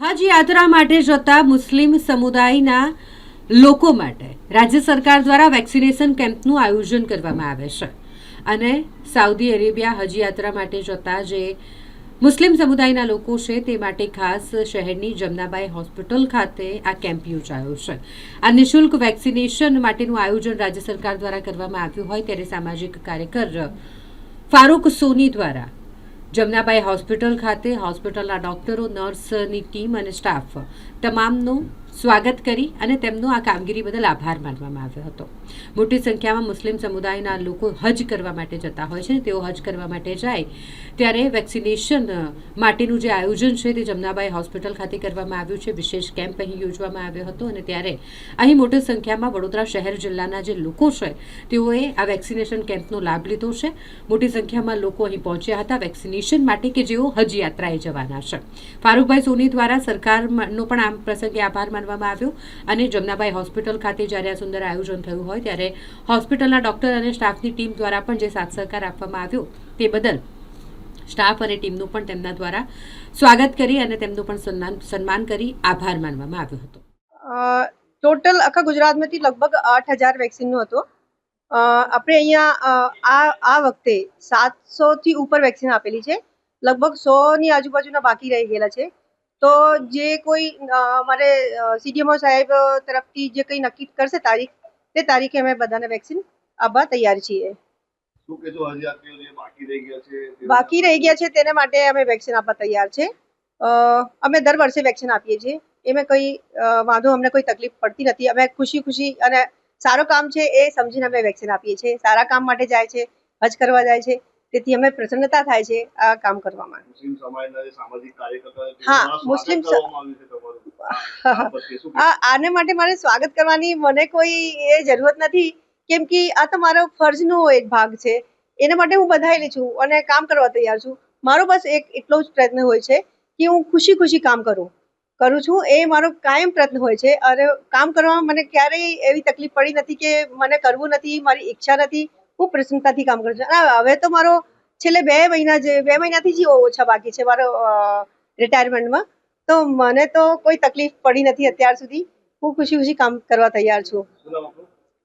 હજ યાત્રા માટે જતા મુસ્લિમ સમુદાયના લોકો માટે રાજ્ય સરકાર દ્વારા વેક્સિનેશન કેમ્પનું આયોજન કરવામાં આવે છે અને સાઉદી અરેબિયા હજ યાત્રા માટે જતા જે મુસ્લિમ સમુદાયના લોકો છે તે માટે ખાસ શહેરની જમનાબાઈ હોસ્પિટલ ખાતે આ કેમ્પ યોજાયો છે। આ નિઃશુલ્ક વેક્સિનેશન માટેનું આયોજન રાજ્ય સરકાર દ્વારા કરવામાં આવ્યું હોય ત્યારે સામાજિક કાર્યકર ફારૂક સોની દ્વારા જમનાબાઈ હોસ્પિટલ ખાતે હોસ્પિટલના ડોક્ટરો, નર્સની ટીમ અને સ્ટાફ તમામનું સ્વાગત કરી અને તેમનો આ કામગીરી બદલ આભાર માનવામાં આવ્યો હતો। મોટી સંખ્યામાં મુસ્લિમ સમુદાયના લોકો હજ કરવા માટે જતા હોય છે। તેઓ હજ કરવા માટે જાય ત્યારે વેક્સિનેશન માટેનું જે આયોજન છે તે જમનાબાઈ હોસ્પિટલ ખાતે કરવામાં આવ્યું છે। વિશેષ કેમ્પ અહીં યોજવામાં આવ્યો હતો અને ત્યારે અહીં મોટી સંખ્યામાં વડોદરા શહેર જિલ્લાના જે લોકો છે તેઓએ આ વેક્સિનેશન કેમ્પનો લાભ લીધો છે। મોટી સંખ્યામાં લોકો અહીં પહોંચ્યા હતા વેક્સિનેશન માટે કે જેઓ હજ યાત્રાએ જવાના છે। ફારૂકભાઈ સોની દ્વારા સરકારનો પણ આ પ્રસંગે આભાર માનવામાં આવ્યો અને જમનાબાઈ હોસ્પિટલ ખાતે જ્યારે આ સુંદર આયોજન થયું હોય ત્યારે હોસ્પિટલના ડોક્ટર અને સ્ટાફની ટીમ દ્વારા પણ જે સાથ સહકાર આપવામાં આવ્યો તે બદલ સ્ટાફ અને ટીમનું પણ તેમના દ્વારા સ્વાગત કરી અને તેમનું પણ સન્માન કરી આભાર માનવામાં આવ્યો હતો। ટોટલ આખા ગુજરાતમાંથી લગભગ 8,000 વેક્સિનનો હતો। આપણે અહીંયા આ વખતે 700 થી ઉપર વેક્સિન આપેલી છે। લગભગ 100ની આજુબાજુના બાકી રહી ગયેલા છે। તો જે કોઈ અમારે સીડીએમઓ સાહેબ તરફથી જે કંઈ નક્કી કરશે તારીખ તે તારીખે અમે બધાને વેક્સિન આપવા તૈયાર છીએ। બાકી રહી ગયા છે તેના માટે અમે વેક્સિન આપવા તૈયાર છે। અમે દર વર્ષે વેક્સિન આપીએ છીએ, એમાં કોઈ વાંધો અમને કોઈ તકલીફ પડતી નથી। અમે ખુશી અને સારું કામ છે એ સમજીને અમે વેક્સિન આપીએ છીએ। સારા કામ માટે જાય છે, હજ કરવા જાય છે, તેથી અમે પ્રસન્નતા થાય છે આ કામ કરવામાં। મુસ્લિમ સમાજના જે સામાજિક કાર્યકર્તા હા, મુસ્લિમ આને માટે મારે સ્વાગત કરવાની મને કોઈ એ જરૂરત નથી, કેમ કે આ તો મારો ફરજનો એક ભાગ છે। એના માટે હું બધાયેલી છું અને કામ કરવા તૈયાર છું। મારો બસ એટલો જ પ્રયત્ન હોય છે કે હું ખુશી કામ કરું છું। એ મારો કાયમ પ્રયત્ન હોય છે અને કામ કરવામાં મને ક્યારેય એવી તકલીફ પડી નથી કે મને કરવું નથી, મારી ઈચ્છા નથી। હું પ્રસન્નતાથી કામ કરું છું। હવે તો મારો છેલ્લે 2 મહિનાથી જ ઓછા બાકી છે મારો રિટાયરમેન્ટમાં। તો મને તો કોઈ તકલીફ પડી નથી અત્યાર સુધી। હું ખુશી કામ કરવા તૈયાર છું।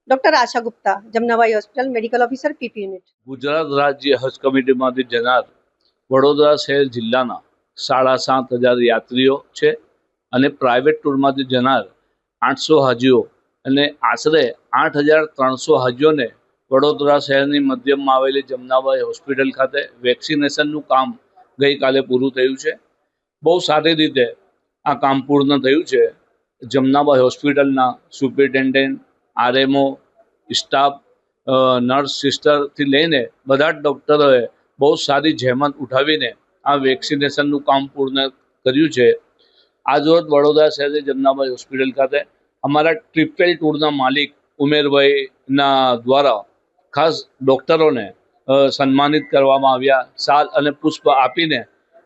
Doctor Asha Gupta, Jamnabai hospital, medical officer, PP unit. Gujarat રાજ્ય હજ કમિટીમાંથી જનાર વડોદરા શહેર જિલ્લાના 7,500 યાત્રીઓ છે અને પ્રાઇવેટ ટૂરમાંથી જનાર 800 હાજીઓ અને આશરે 8,300 હાજીઓને વડોદરા શહેરની મધ્યમાં આવેલી જમનાબાઈ હોસ્પિટલ ખાતે વેક્સિનેશનનું કામ ગઈકાલે પૂરું થયું છે। બહુ સારી રીતે આ કામ પૂર્ણ થયું છે। જમનાબાઈ હોસ્પિટલના સુપ્રિન્ટેન્ડન્ટ, આરએમઓ, સ્ટાફ, નર્સ સિસ્ટરથી લઈને બધા જ ડૉક્ટરોએ બહુ સારી જહેમત ઉઠાવીને આ વેક્સિનેશનનું કામ પૂર્ણ કર્યું છે। આજરોજ વડોદરા શહેરની જમનાબાઈ હોસ્પિટલ ખાતે અમારા ટ્રિપલ ટૂરના માલિક ઉમેરભાઈના દ્વારા ખાસ ડૉક્ટરોને સન્માનિત કરવામાં આવ્યા। શાલ અને પુષ્પ આપીને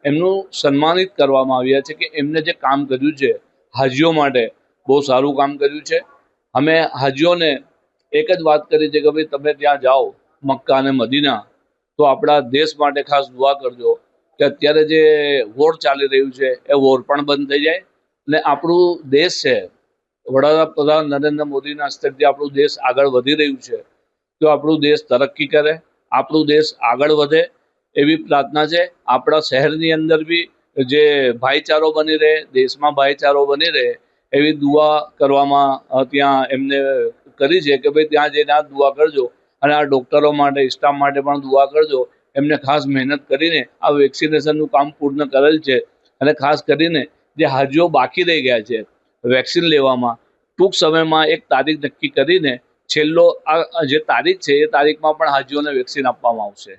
એમનું સન્માનિત કરવામાં આવ્યા છે કે એમને જે કામ કર્યું છે હાજીઓ માટે બહુ સારું કામ કર્યું છે। અમે હાજીઓને એક જ વાત કરી છે કે ભાઈ તમે ત્યાં જાઓ મક્કા અને મદીના તો આપણા દેશ માટે ખાસ દુઆ કરજો કે અત્યારે જે વોર ચાલી રહ્યું છે એ વોર પણ બંધ થઈ જાય અને આપણું દેશ છે વડાપ્રધાન નરેન્દ્ર મોદીના હસ્તકથી આપણું દેશ આગળ વધી રહ્યું છે તો આપણું દેશ તરક્કી કરે, આપણું દેશ આગળ વધે એવી પ્રાર્થના છે। આપણા શહેરની અંદર બી જે ભાઈચારો બની રહે, દેશમાં ભાઈચારો બની રહે એવી દુઆ કરવામાં ત્યાં એમને કરી છે કે ભાઈ ત્યાં જઈને આ દુઆ કરજો અને આ ડૉક્ટરો માટે, સ્ટાફ માટે પણ દુઆ કરજો। એમને ખાસ મહેનત કરીને આ વેક્સિનેશનનું કામ પૂર્ણ કરેલ છે અને ખાસ કરીને જે હાજીઓ બાકી રહી ગયા છે વેક્સિન લેવામાં ટૂંક સમયમાં એક તારીખ નક્કી કરીને છેલ્લો આ જે તારીખ છે એ તારીખમાં પણ હાજીઓને વેક્સિન આપવામાં આવશે।